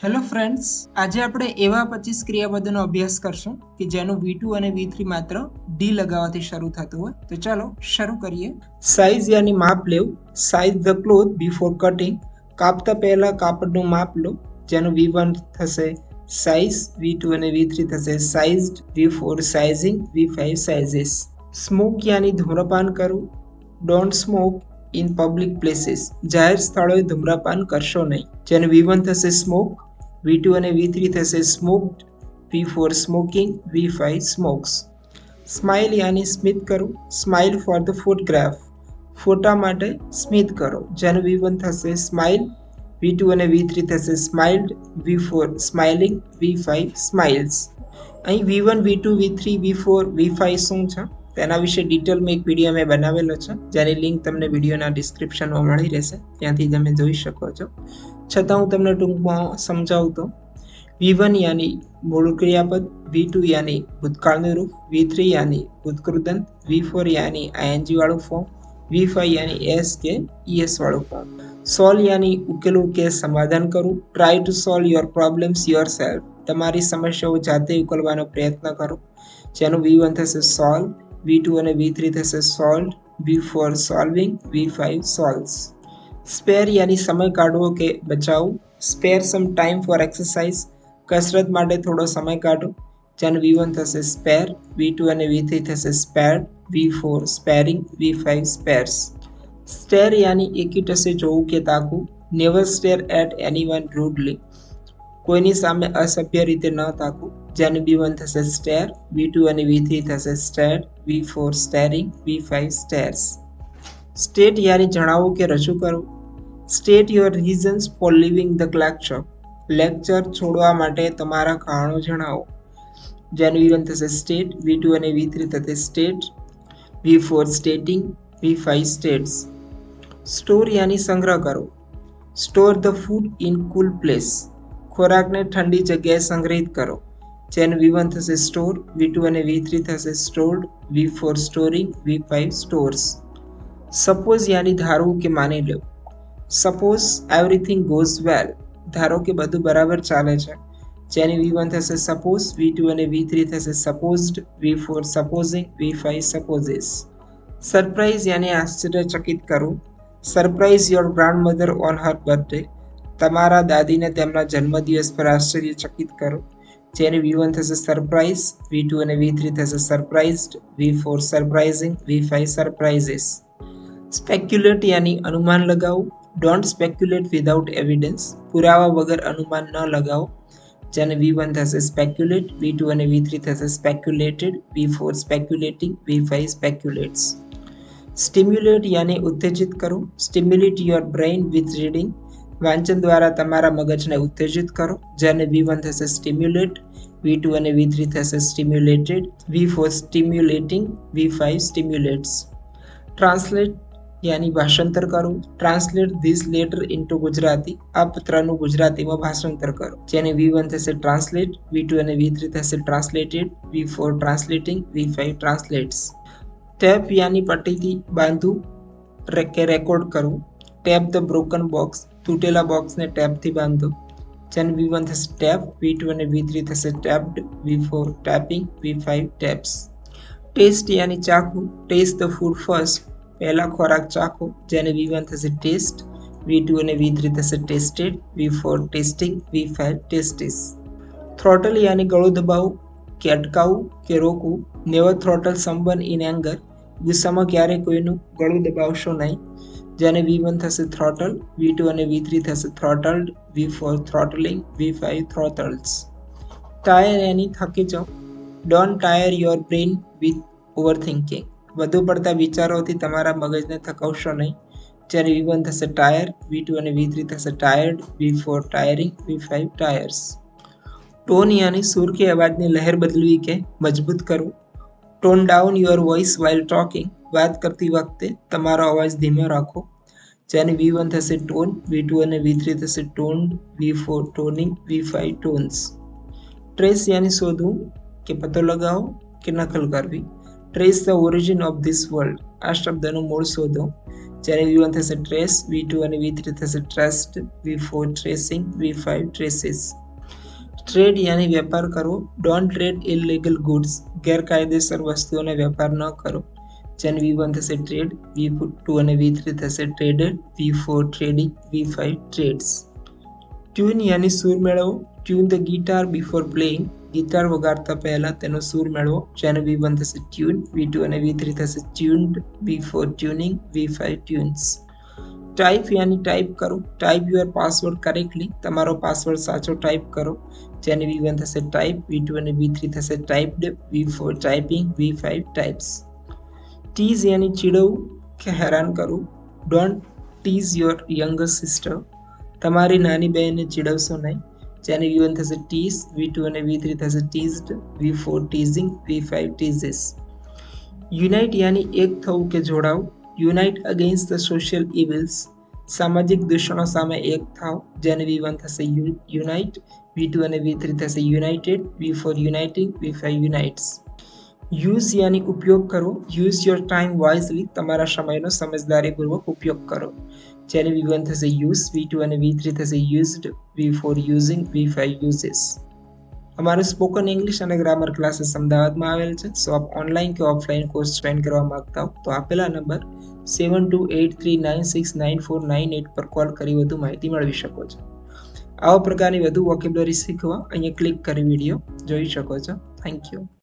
Hello friends, આજે આપણે એવા 25 ક્રિયાપદોનો અભ્યાસ કરશું કે જેનું V2 અને V3 માત્ર ડી લગાવવાથી શરૂ થતું હોય. તો ચાલો શરૂ કરીએ. સાઇઝ યાની માપ લેવું. Size the cloth before cutting. કાપતા પહેલા કાપડનું માપ લો, જેનું V1 થશે સાઇઝ, V2 અને V3 થશે sized, V4 sizing, V5 sizes. Smoke યાની ધૂમ્રપાન કરવું. Don't smoke in public places. જાહેર સ્થળોએ ધૂમ્રપાન કરશો નહીં, જેનું V1 થશે સ્મોક, V2 અને V3 થશે smoked, V4 smoking, V5 smokes. Smile યાની સ્મિત કરવું. Smile for the photograph. ફોટા માટે સ્મિત કરો, જેનું V1 થશે સ્માઇલ, V2 અને V3 થશે smiled, V4 smiling, V5 smiles. અહીં V1, V2, V3, V4, V5 શું છે તેના વિશે ડિટેલમાં એક વિડીયો મેં બનાવેલો છે, જેની લિંક તમને વિડીયોના ડિસ્ક્રિપ્શનમાં મળી રહેશે, ત્યાંથી તમે જોઈ શકો છો. છતાં હું તમને ટૂંકમાં સમજાવું તો V1 યાની મૂળ ક્રિયાપદ, V2 યાની ભૂતકાળનું રૂપ, V3 યાની ભૂતકૃદંત, V4 યાની ING વાળું ફોર્મ, V5 યાની S કે ES વાળું ફોર્મ. સોલ્વ યાની ઉકેલવું કે સમાધાન કરવું. Try to solve your problems your self. તમારી સમસ્યાઓ જાતે ઉકેલવાનો પ્રયત્ન કરો, જેનું V1 થશે સોલ્વ, V2 અને V3 થશે solve, V4 solving, V5 solves. Spare યાની સમય કાઢવો કે બચાવવું. Spare some time for exercise. કસરત માટે થોડો સમય કાઢો, જેનું V1 થશે સ્પેર, V2 અને V3 થશે સ્પેર્ડ, V4 સ્પેરિંગ, V5 સ્પેર્સ. સ્ટેર યાની એકી ટસે જોવું કે તાકવું. Never stare at anyone rudely. કોઈની સામે અસભ્ય રીતે ન તાકવું, જેનું V1 થશે સ્ટેર, V2 અને V3 થશે stared, V4 staring, V5 stares. State યાની જણાવવું કે રજૂ કરવું. State your reasons for leaving the lecture. Lecture છોડવા માટે તમારા કારણો જણાવો, જેનું V1 થશે સ્ટેટ, V2 અને V3 થશે state, V4 stating, V5 states. Store યાની સંગ્રહ કરો. Store the food in cool place. ખોરાકને ઠંડી જગ્યાએ સંગ્રહિત કરો, જેનું V1 થશે સ્ટોર, V2 અને V3 થશે stored, V4 storing, V5 stores. Suppose યાની ધારવું કે માની લેવું. Suppose everything goes well. ધારો કે બધું બરાબર ચાલે છે, જેની V1 થશે સપોઝ, V2 અને V3 થશે સપોઝડ, V4 સપોઝિંગ, V5 સપોઝિસ. સરપ્રાઇઝ યાની આશ્ચર્યચકિત કરવું. Surprise your grandmother on her birthday. તમારા દાદીને તેમના જન્મદિવસ પર આશ્ચર્યચકિત કરો, જેની V1 થશે સરપ્રાઇઝ, V2 અને V3 થશે સરપ્રાઇઝડ, V4 સરપ્રાઇઝિંગ, V5 સરપ્રાઇઝિસ. સ્પેક્યુલેટ યાની અનુમાન લગાવવું. Don't speculate without evidence. પુરાવા વગર અનુમાન ન લગાવો, જેને V1 થશે સ્પેક્યુલેટ, V2 અને V3 થશે સ્પેક્યુલેટેડ, V4 સ્પેક્યુલેટિંગ, V5 સ્પેક્યુલેટ્સ. સ્ટિમ્યુલેટ યાની ઉત્તેજિત કરો. Stimulate your brain with reading. વાંચન દ્વારા તમારા મગજને ઉત્તેજિત કરો, જેને V1 થશે સ્ટિમ્યુલેટ, V2 અને V3 થશે સ્ટિમ્યુલેટેડ, V4 સ્ટિમ્યુલેટિંગ, V5 સ્ટિમ્યુલેટ્સ. ટ્રાન્સલેટ યાની ભાષાંતર કરવું. Translate this letter into Gujarati. આ પત્રનું ગુજરાતીમાં ભાષાંતર કરો, જેને V1 થશે ટ્રાન્સલેટ, V2 અને V3 થશે translated, V4 translating, V5 translates. Tape યાની પટ્ટીથી બાંધવું કે રેકોર્ડ કરવું. Tape the broken box. તૂટેલા બોક્સને ટેપથી બાંધો, જેને V1 થશે ટેપ, V2 અને V3 થશે tapped, V4 tapping, V5 taps. Taste યાની ચાખવું. Taste the food first. પહેલા ખોરાક ચાખો, જેને V1 થશે ટેસ્ટ, V2 અને V3 થશે tasted, V4 tasting, V5 tastes. Throttle યાની ગળું દબાવવું કે અટકાવવું કે રોકવું. Never throttle someone in anger. ગુસ્સામાં ક્યારેય કોઈનું ગળું દબાવશો નહીં, જેને V1 થશે થ્રોટલ, V2 અને V3 થશે થ્રોટલડ, V4 થ્રોટલિંગ, V5 થ્રોટલ્સ. ટાયર યાની થાકી જાઓ. Don't tire your brain with overthinking. વધુ પડતા વિચારોથી તમારા મગજને થકાવશો નહીં, જ્યારે V1 થશે ટાયર, V2 અને V3 થશે tired, V4 tiring, V5 tires. Tone યાની સુર કે અવાજની લહેર બદલવી કે મજબૂત કરવું. Tone down your voice while talking. વાત કરતી વખતે તમારો અવાજ ધીમો રાખો, જેને V1 થશે ટોન, V2 અને V3 થશે toned, V4 toning, V5 tones. Trace યાની શોધવું કે પતો લગાવો કે નકલ કરવી. Trace the origin of this word. આ શબ્દનું મૂળ શોધો. જેને V1 થશે ટ્રેસ, V2 અને V3 થશે ટ્રેસ્ડ, V4 ટ્રેસિંગ, V5 ટ્રેસીસ. ટ્રેડ યાની વેપાર કરવો. ડોન્ટ ટ્રેડ ઇલીગલ ગુડ્સ, ગેરકાયદેસર વસ્તુઓને વેપાર ન કરો. જેને V1 થશે ટ્રેડ, V2 અને V3 થશે traded, V4 trading, V5 trades. Tune યાની સૂર મેળવો. Tune the guitar before playing, guitar વગાડતા પહેલા તેનો સૂર મેળવો. જેને V1 થશે ટ્યુન, V2 અને V3 થશે tuned, V4 tuning, V5 tunes. Type યાની ટાઈપ કરો. ટાઈપ યોર પાસવર્ડ કરેક્ટલી, તમારો પાસવર્ડ સાચો ટાઈપ કરો. જેને V1 થશે ટાઈપ, V2 અને V3 થશે typed, V4 typing, V5 types. Tease યાની ચીડવવું કે હેરાન કરવું. Don't tease your younger sister, તમારી નાની બહેનને ચીડવશો નહીં. જેને V1 થશે ટીઝ, V2 અને V3 થશે ટીઝડ, V4 ટીઝિંગ, V5 ટીઝિસ. યુનાઇટ યાની એક થવું કે જોડાવું. યુનાઇટ અગેન્સ્ટ ધ સોશિયલ ઇવિલ્સ, સામાજિક દૂષણો સામે એક થાવ. જેને V1 થશે યુનાઇટ, V2 અને V3 થશે United, V4 uniting, V5 યુનાઇટ્સ. Use યાની ઉપયોગ કરવો. યુઝ યોર ટાઈમ વાઇઝલી, તમારા સમયનો સમજદારીપૂર્વક ઉપયોગ કરો. જેને V1 થશે યુઝ, V2 અને V3 થશે used, V4 using, V5 uses. અમારું સ્પોકન ઇંગ્લિશ અને ગ્રામર ક્લાસીસ અમદાવાદમાં આવેલ છે. સો આપ ઓનલાઈન કે ઓફલાઈન કોર્સ જોઈન કરવા માંગતા હો તો આપેલા નંબર 7283969498 પર કોલ કરી વધુ માહિતી મેળવી શકો છો. આવા પ્રકારની વધુ વોકેબ્યુલરી શીખવા અહીંયા ક્લિક કરી વિડીયો જોઈ શકો છો. Thank you.